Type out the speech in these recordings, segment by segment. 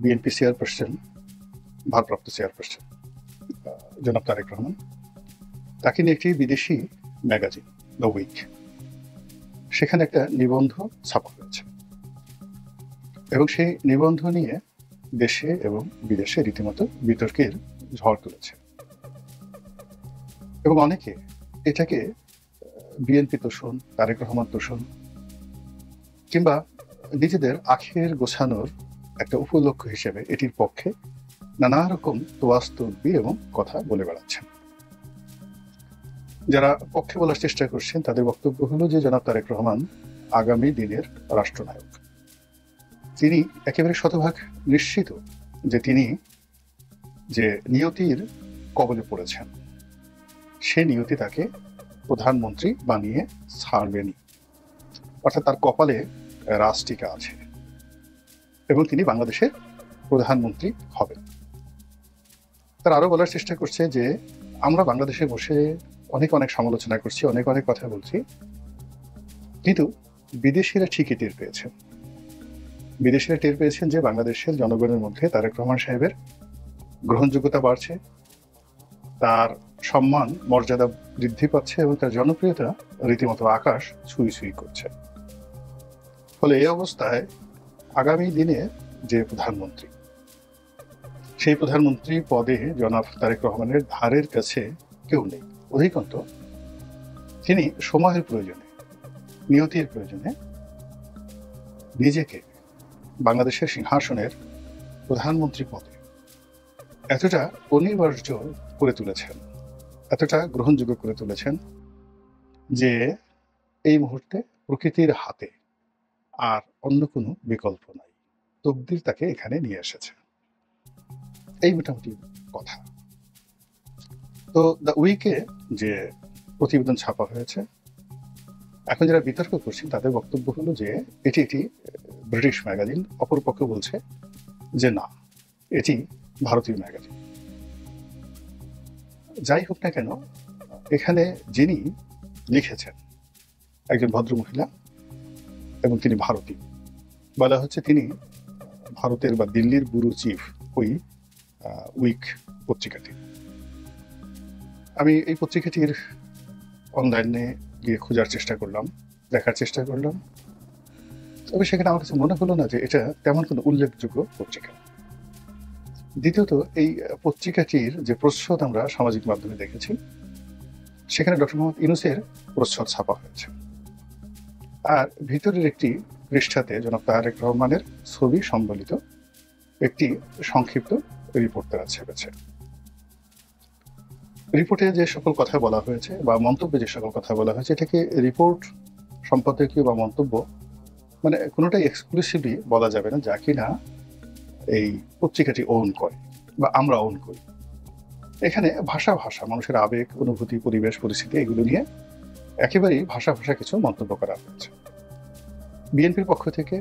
BNP chairperson, ভারপ্রাপ্ত chairperson জনাব তারেক রহমান, তাকে নিয়ে একটি বিদেশি ম্যাগাজিন দ্য উইক, সেখানে একটা নিবন্ধ ছাপা হয়েছে এবং সেই নিবন্ধ নিয়ে দেশে এবং বিদেশে রীতিমতো বিতর্কের ঝড় তুলেছে এবং অনেকে এটাকে বিএনপি তোষণ, তারেক রহমান তোষণ কিংবা নিজেদের আখের গোছানোর একটা উপলক্ষ হিসেবে এটির পক্ষে নানা রকম তোয়াজ তদবির এবং কথা বলে বেড়াচ্ছেন। যারা পক্ষে বলার চেষ্টা করছেন তাদের বক্তব্য হলো যে জনাব তারেক রহমান আগামী দিনের রাষ্ট্রনায়ক। তিনি একেবারে শতভাগ নিশ্চিত যে তিনি যে নিয়তির কবলে পড়েছেন সে নিয়তি তাকে প্রধানমন্ত্রী বানিয়ে ছাড়বেনি, অর্থাৎ তার কপালে রাজটিকা আছে এবং তিনি বাংলাদেশের প্রধানমন্ত্রী হবেন। তার আরো বলার চেষ্টা করছে যে আমরা বাংলাদেশে বসে অনেক অনেক সমালোচনা করছি, অনেক অনেক কথা বলছি, কিন্তু বিদেশিরা ঠিকই টের পেয়েছেন। বিদেশিরা টের পেয়েছেন যে বাংলাদেশের জনগণের মধ্যে তারেক রহমান সাহেবের গ্রহণযোগ্যতা বাড়ছে, তার সম্মান মর্যাদা বৃদ্ধি পাচ্ছে এবং তার জনপ্রিয়তা রীতিমতো আকাশ ছুঁই ছুঁই করছে। ফলে এই অবস্থায় আগামী দিনে যে প্রধানমন্ত্রী, সেই প্রধানমন্ত্রী পদে জনাব তারেক রহমানের ধারের কাছে কেউ নেই। অধিকন্ত তিনি সময়ের প্রয়োজনে, নিয়তির প্রয়োজনে নিজেকে বাংলাদেশের সিংহাসনের প্রধানমন্ত্রী পদে এতটা অনিবার্য করে তুলেছেন, এতটা গ্রহণযোগ্য করে তুলেছেন যে এই মুহূর্তে প্রকৃতির হাতে আর অন্য কোনো বিকল্প নাই। তকদির তাকে এখানে নিয়ে এসেছে, এই মোটামুটি কথা। তো দ্য উইকে যে প্রতিবেদন ছাপা হয়েছে, এখন যারা বিতর্ক করছেন তাদের বক্তব্য হলো যে এটি একটি ব্রিটিশ ম্যাগাজিন, অপরপক্ষ বলছে যে না, এটি ভারতীয় ম্যাগাজিন। যাই হোক না কেন, এখানে যিনি লিখেছেন একজন ভদ্রমহিলা এবং তিনি ভারতীয়। বলা হচ্ছে তিনি ভারতের বা দিল্লির ব্যুরো চিফ ওই উইক পত্রিকাটি। আমি এই পত্রিকাটির অনলাইনে গিয়ে খোঁজার চেষ্টা করলাম, দেখার চেষ্টা করলাম, তবে সেখানে আমার কাছে মনে হলো না যে এটা তেমন কোনো উল্লেখযোগ্য পত্রিকা। দ্বিতীয়ত, এই পত্রিকাটির যে প্রচ্ছদ আমরা সামাজিক মাধ্যমে দেখেছি, সেখানে ডক্টর মোহাম্মদ ইউনূসের প্রচ্ছদ ছাপা হয়েছে, আর ভিতরের একটি পৃষ্ঠাতে জনাব তারেক রহমানের ছবি সম্বলিত একটি সংক্ষিপ্ত রিপোর্ট তারা ছেপেছে। রিপোর্টে যে সকল কথা বলা হয়েছে বা মন্তব্যে যে সকল কথা বলা হয়েছে, এটাকে রিপোর্ট, সম্পাদকীয় বা মন্তব্য মানে কোনোটাই এক্সক্লুসিভলি বলা যাবে না যা কিনা এই পত্রিকাটি ওন করে বা আমরা ওন করি। এখানে ভাষা মানুষের আবেগ, অনুভূতি, পরিবেশ, পরিস্থিতি এগুলো নিয়ে একেবারেই ভাষা কিছু মন্তব্য করা হয়েছে। বিএনপির পক্ষ থেকে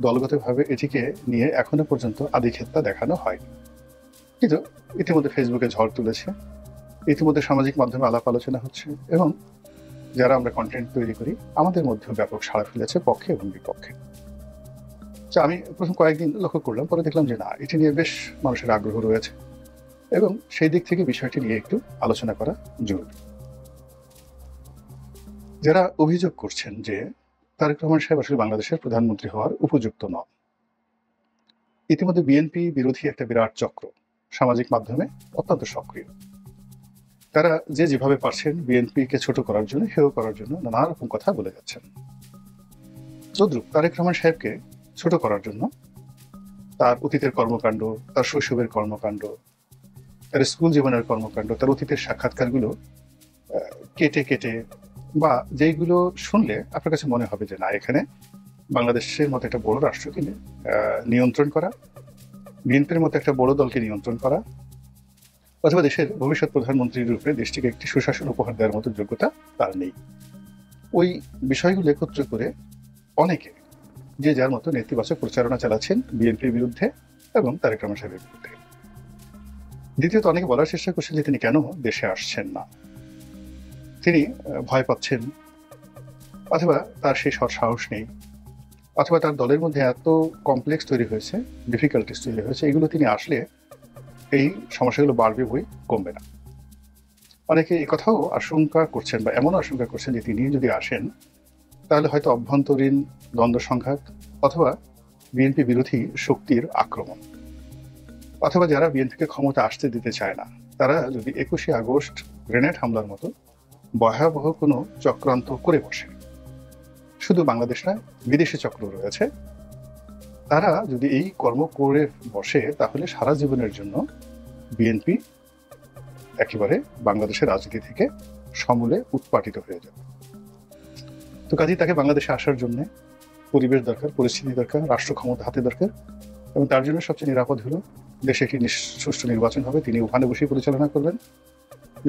দলগতভাবে এটিকে নিয়ে এখনো পর্যন্ত আধিক্ষেত্তা দেখানো হয়নি, কিন্তু ইতিমধ্যে ফেসবুকে ঝড় তুলেছে, ইতিমধ্যে সামাজিক মাধ্যমে আলাপ আলোচনা হচ্ছে এবং যারা আমরা কন্টেন্ট তৈরি করি আমাদের মধ্যেও ব্যাপক সাড়া ফেলেছে পক্ষে এবং বিপক্ষে। আমি প্রথম কয়েকদিন লক্ষ্য করলাম, পরে দেখলাম যে না, এটি নিয়ে বেশ মানুষের আগ্রহ রয়েছে এবং সেই দিক থেকে বিষয়টি নিয়ে একটু আলোচনা করা জরুরি। যারা অভিযোগ করছেন যে তারেক রহমান সাহেব আসলে বাংলাদেশের প্রধানমন্ত্রী হওয়ার উপযুক্ত নন, ইতিমধ্যে বিএনপি বিরোধী একটা বিরাট চক্র সামাজিক মাধ্যমে অত্যন্ত সক্রিয়। তারা যে যেভাবে পারছেন বিএনপিকে ছোট করার জন্য, হেয় করার জন্য নানা রকম কথা বলে যাচ্ছেন। তদ্রুপ তারেক রহমান সাহেবকে ছোট করার জন্য তার অতীতের কর্মকাণ্ড, তার শৈশবের কর্মকাণ্ড, তার স্কুল জীবনের কর্মকাণ্ড, তার অতীতের সাক্ষাৎকারগুলো কেটে বা যেইগুলো শুনলে আপনার কাছে মনে হবে যে না, এখানে বাংলাদেশের মতো একটা বড় রাষ্ট্রকে নিয়ন্ত্রণ করা, বিএনপির মতো একটা বড় দলকে নিয়ন্ত্রণ করা, অথবা দেশের ভবিষ্যৎ প্রধানমন্ত্রীর রূপে দেশটিকে একটি সুশাসন উপহার দেওয়ার মতো যোগ্যতা তার নেই। ওই বিষয়গুলো একত্র করে অনেকে যে যার মতো নেতিবাচক প্রচারণা চালাচ্ছেন বিএনপির বিরুদ্ধে এবং তারেক রহমান সাহেবের বিরুদ্ধে। দ্বিতীয়ত, অনেকে বলার চেষ্টা করছেন যে তিনি কেন দেশে আসছেন না, তিনি ভয় পাচ্ছেন অথবা তার সেই সাহস নেই, অথবা তার দলের মধ্যে এত কমপ্লেক্স তৈরি হয়েছে, ডিফিকাল্টিস তৈরি হয়েছে, এগুলো তিনি আসলে এই সমস্যাগুলো বাড়বে বই, কমবে না। অনেকে এই কথাও আশঙ্কা করছেন বা এমন আশঙ্কা করছেন যে তিনি যদি আসেন তাহলে হয়তো অভ্যন্তরীণ দ্বন্দ্ব সংঘাত অথবা বিএনপি বিরোধী শক্তির আক্রমণ, অথবা যারা বিএনপিকে ক্ষমতা আসতে দিতে চায় না তারা যদি 21শে আগস্ট গ্রেনেড হামলার মতো ভয়াবহ কোনো চক্রান্ত করে বসে, শুধু বাংলাদেশ নয় বিদেশি চক্র রয়েছে, তারা যদি এই কর্ম করে বসে তাহলে সারা জীবনের জন্য বিএনপি একেবারে বাংলাদেশের রাজনীতি থেকে সমূলে উৎপাটিত হয়ে যাবে। তো কাজেই তাকে বাংলাদেশে আসার জন্য পরিবেশ দরকার, পরিস্থিতি দরকার, রাষ্ট্র ক্ষমতা হাতে দরকার, এবং তার জন্য সবচেয়ে নিরাপদ হলো দেশে একটি সুষ্ঠু নির্বাচন হবে, তিনি ওখানে বসেই পরিচালনা করবেন।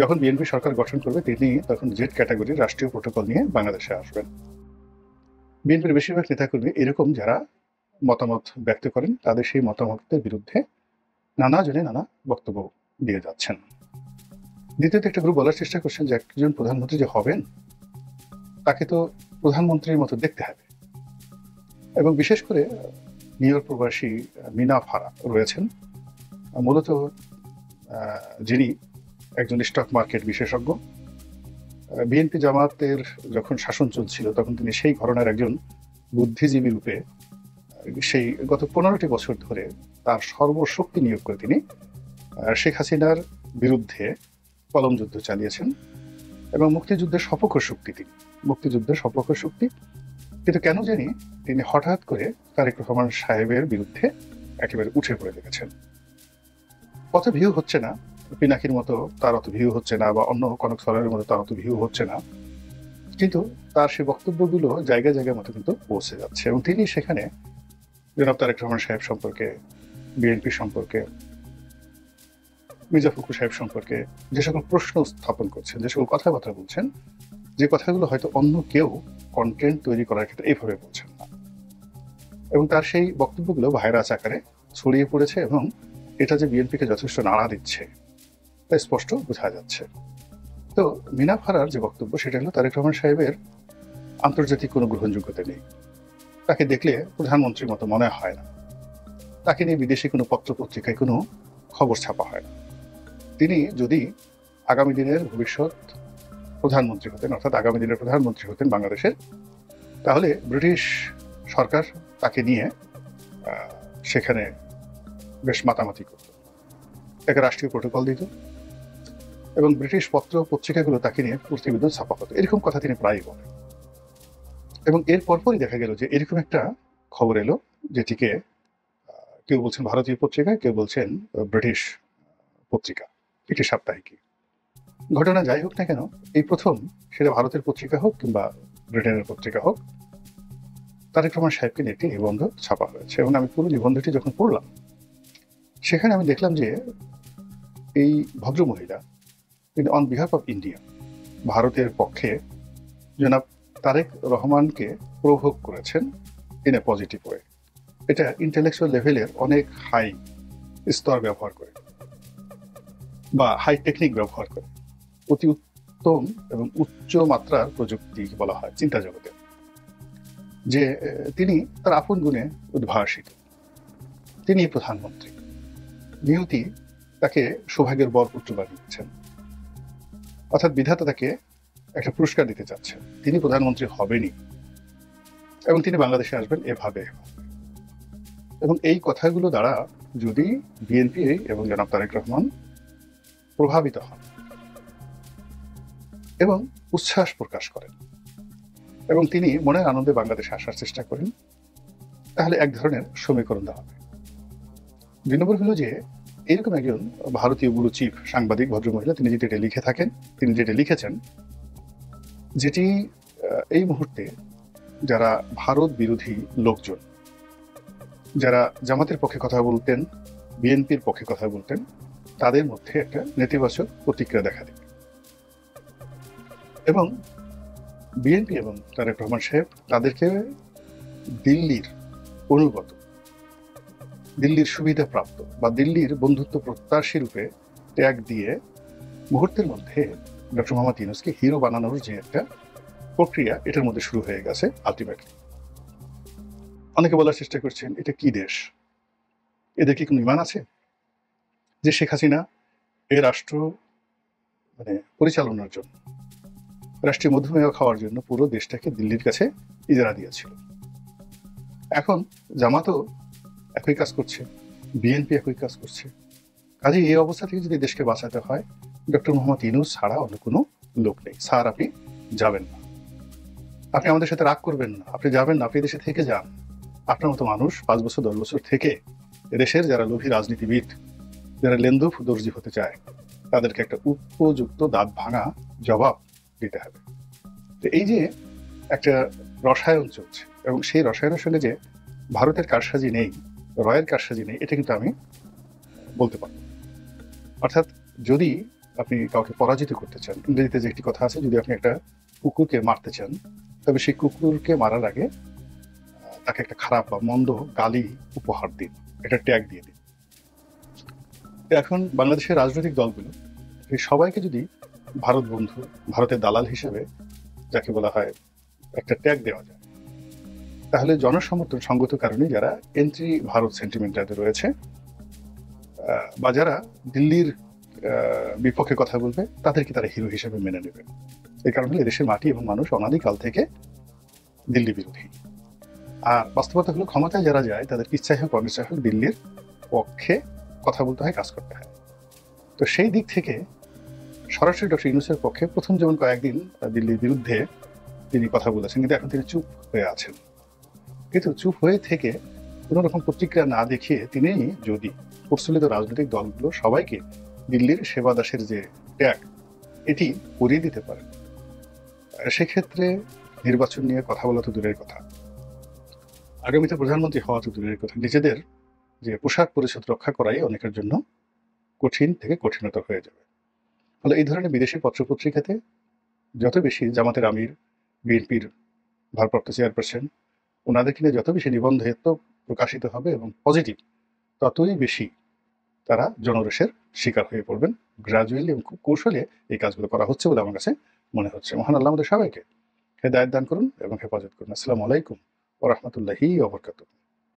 যখন বিএনপি সরকার গঠন করবে তিনি তখন জেড ক্যাটাগরির রাষ্ট্রীয় প্রোটোকল নিয়ে বাংলাদেশে আসবেন। বিএনপির বেশিরভাগ নেতাকর্মী এরকম যারা মতামত ব্যক্ত করেন, তাদের সেই মতামতের বিরুদ্ধে নানা জনে নানা বক্তব্য দিয়ে যাচ্ছেন। দ্বিতীয়ত একটা গ্রুপ বলার চেষ্টা করছেন যে একজন প্রধানমন্ত্রী যে হবেন তাকে তো প্রধানমন্ত্রীর মতো দেখতে হবে, এবং বিশেষ করে নিউ ইয়র্ক প্রবাসী মিনা ফারা রয়েছেন, মূলত যিনি একজন স্টক মার্কেট বিশেষজ্ঞ। বিএনপি জামাতের যখন শাসন চলছিল তখন তিনি সেই ঘরানার একজন বুদ্ধিজীবী রূপে সেই গত 15টি বছর ধরে তার সর্বশক্তি নিয়োগ করে তিনি শেখ হাসিনার বিরুদ্ধে কলম যুদ্ধ চালিয়েছেন, এবং মুক্তিযুদ্ধের সপক্ষ শক্তি তিনি, মুক্তিযুদ্ধের সপক্ষ শক্তি। কিন্তু কেন জানি তিনি হঠাৎ করে তারেক রহমান সাহেবের বিরুদ্ধে একেবারে উঠে পড়ে লেগেছেন। কত ভিউ হচ্ছে না, পিনাকির মতো তার অত ভিউ হচ্ছে না, বা অন্য কনক সরের মতো তার অত ভিউ হচ্ছে না, কিন্তু তার সেই বক্তব্যগুলো জায়গায় জায়গায় মতো কিন্তু পৌঁছে যাচ্ছে, এবং তিনি সেখানে জনাব তারেক রহমান সাহেব সম্পর্কে, বিএনপি সম্পর্কে, মির্জা ফখরুল সাহেব সম্পর্কে যে সকল প্রশ্ন স্থাপন করছেন, যে সকল কথাবার্তা বলছেন, যে কথাগুলো হয়তো অন্য কেউ কন্টেন্ট তৈরি করার ক্ষেত্রে এইভাবে বলছেন না, এবং তার সেই বক্তব্যগুলো ভাইরাস আকারে ছড়িয়ে পড়েছে, এবং এটা যে বিএনপিকে যথেষ্ট নাড়া দিচ্ছে তা স্পষ্ট বোঝা যাচ্ছে। তো মিনা ফারার যে বক্তব্য সেটা হলো তারেক রহমান সাহেবের আন্তর্জাতিক কোনো গ্রহণযোগ্যতা নেই, তাকে দেখলে প্রধানমন্ত্রীর মতো মনে হয় না, তাকে নিয়ে বিদেশি কোনো পত্র পত্রিকায় কোনো খবর ছাপা হয় না। তিনি যদি আগামী দিনের ভবিষ্যৎ প্রধানমন্ত্রী হতেন, অর্থাৎ আগামী দিনের প্রধানমন্ত্রী হতেন বাংলাদেশের, তাহলে ব্রিটিশ সরকার তাকে নিয়ে সেখানে বেশ মাতামাতি করত, তাকে রাষ্ট্রীয় প্রোটোকল দিত, এবং ব্রিটিশ পত্র পত্রিকাগুলো তাকে নিয়ে প্রতিবেদন ছাপা হতো, এরকম কথা তিনি প্রায়ই বলেন। এবং এর পরপরই দেখা গেল যে এরকম একটা খবর এলো, যেটিকে কেউ বলছেন ভারতীয় পত্রিকা, কেউ বলছেন ব্রিটিশ পত্রিকা, একটি সাপ্তাহিকী। ঘটনা যাই হোক না কেন, এই প্রথম সেটা ভারতের পত্রিকা হোক কিংবা ব্রিটেনের পত্রিকা হোক, তারেক রহমান সাহেবকে নিয়ে একটি নিবন্ধ ছাপা হয়েছে, এবং আমি পুরো নিবন্ধটি যখন পড়লাম সেখানে আমি দেখলাম যে এই ভদ্রমহিলা তিনি অন বিহাফ অফ ইন্ডিয়া, ভারতের পক্ষে জনাব তারেক রহমানকে প্রভোগ করেছেন ইন এ পজিটিভ ওয়ে। এটা ইন্টেলেকচুয়াল লেভেলের অনেক হাই স্তর ব্যবহার করে বা হাই টেকনিক ব্যবহার করে, অতি উত্তম এবং উচ্চ মাত্রার প্রযুক্তি বলা হয় চিন্তা জগতে, যে তিনি তার আপন গুণে উদ্ভাসিত, তিনি প্রধানমন্ত্রী, নিয়তি তাকে সৌভাগ্যের বরপুত্র বানিয়েছেন, অর্থাৎ বিধাতা তাকে একটা পুরস্কার দিতে চাচ্ছেন, তিনি প্রধানমন্ত্রী হবেনই, এবং তিনি বাংলাদেশে আসবেন এভাবে। এবং এই কথাগুলো দ্বারা যদি বিএনপি এবং জনাব তারেক রহমান প্রভাবিত হন এবং উচ্ছ্বাস প্রকাশ করেন, এবং তিনি মনের আনন্দে বাংলাদেশে আসার চেষ্টা করেন, তাহলে এক ধরনের সমীকরণ দেওয়া হবে। 2 নম্বর হলো যে এরকম একজন ভারতীয় ব্যুরো চিফ সাংবাদিক ভদ্রমহিলা তিনি যেটা লিখে থাকেন, তিনি যেটা লিখেছেন, যেটি এই মুহূর্তে যারা ভারত বিরোধী লোকজন, যারা জামাতের পক্ষে কথা বলতেন, বিএনপির পক্ষে কথা বলতেন, তাদের মধ্যে একটা নেতিবাচক প্রতিক্রিয়া দেখা দেবে, এবং বিএনপি এবং তারেক রহমান সাহেব তাদেরকে দিল্লির অনুগত, দিল্লির সুবিধাপ্রাপ্ত বা দিল্লির বন্ধুত্ব প্রত্যাশী রূপে ট্যাগ দিয়ে মুহূর্তের মধ্যে ডক্টর মোহাম্মদ ইউনূসকে হিরো বানানোর যে একটা প্রক্রিয়া এটার মধ্যে শুরু হয়ে গেছে আলটিমেটলি। অনেকে বলার চেষ্টা করছেন এটা কি দেশ, এদের কি কোনো ইমান আছে যে শেখ হাসিনা এই রাষ্ট্র মানে পরিচালনার জন্য, রাষ্ট্রীয় মধুমেহ খাওয়ার জন্য পুরো দেশটাকে দিল্লির কাছে ইজারা দিয়েছিল। এখন জামাতও একই কাজ করছে, বিএনপি একই কাজ করছে। কাজে এই অবস্থা থেকে যদি দেশকে বাঁচাতে হয়, ডক্টর মোহাম্মদ ইউনূস ছাড়া অন্য কোনো লোক নেই। স্যার আপনি যাবেন না, আপনি আমাদের সাথে রাগ করবেন না, আপনি যাবেন না, আপনি দেশে থেকে যান। আপনার মতো মানুষ 5 বছর 10 বছর থেকে দেশের যারা লোভী রাজনীতিবিদ, যারা লেন্দু দর্জি হতে চায়, তাদেরকে একটা উপযুক্ত দাঁত ভাঙা জবাব দিতে হবে। তো এই যে একটা রসায়ন চলছে, এবং সেই রসায়নের সঙ্গে যে ভারতের কারসাজি নেই, রয়ের কারসাজি নেই, এটা কিন্তু আমি বলতে পারবো। অর্থাৎ যদি আপনি কাউকে পরাজিত করতে চান, ইংরেজিতে যে একটি কথা আছে, যদি আপনি একটা কুকুরকে মারতে চান, তবে সেই কুকুরকে মারার আগে তাকে একটা খারাপ বা মন্দ গালি উপহার দিন, এটা ট্যাগ দিয়ে দিন। এখন বাংলাদেশের রাজনৈতিক দলগুলো এই সবাইকে যদি ভারত বন্ধু, ভারতের দালাল হিসেবে যাকে বলা হয় একটা ট্যাগ দেওয়া যায়, তাহলে জনসমর্থন সঙ্গত কারণে যারা এন্ট্রি ভারত সেন্টিমেন্ট যাদের রয়েছে, বা যারা দিল্লির বিপক্ষে কথা বলবে, তাদেরকে তারা হিরো হিসেবে মেনে নেবে। এই কারণে এদেশের মাটি এবং মানুষ অনাদিকাল থেকে দিল্লি বিরোধী। আর বাস্তবতা হলো ক্ষমতায় যারা যায় তাদের ইচ্ছাই হোক অনিচ্ছাই হোক দিল্লির পক্ষে কথা বলতে হয়, কাজ করতে হয়। তো সেই দিক থেকে সরাসরি ডক্টর ইউনূসের পক্ষে প্রথম যেমন কয়েকদিন দিল্লির বিরুদ্ধে তিনি কথা বলেছেন, কিন্তু এখন তিনি চুপ হয়ে আছেন। কিন্তু চুপ হয়ে থেকে কোনো রকম প্রতিক্রিয়া না দেখিয়ে তিনি যদি প্রচলিত রাজনৈতিক দলগুলো সবাইকে দিল্লির সেবা দাসের যে ট্যাগ এটি করিয়ে দিতে পারেন, সেক্ষেত্রে নির্বাচন নিয়ে কথা বলা তো দূরের কথা, আগামীতে প্রধানমন্ত্রী হওয়া তো দূরের কথা, নিজেদের যে পোশাক পরিচ্ছদ রক্ষা করাই অনেকের জন্য কঠিন থেকে কঠিনতর হয়ে যাবে। ফলে এই ধরনের বিদেশি পত্রপত্রিকাতে যত বেশি জামাতের আমির, বিএনপির ভারপ্রাপ্ত চেয়ারপারসন, ওনাদেরকে নিয়ে যত বেশি নিবন্ধেত্ব প্রকাশিত হবে এবং পজিটিভ, ততই বেশি তারা জনরোষের শিকার হয়ে পড়বেন। গ্রাজুয়ালি এবং খুব কৌশলে এই কাজগুলো করা হচ্ছে বলে আমার কাছে মনে হচ্ছে। মহান আল্লাহ আমাদের সবাইকে হেদায়েত দান করুন এবং হেফাজত করুন। আসসালামু আলাইকুম ওয়া রাহমাতুল্লাহি ওয়া বারাকাতুহু।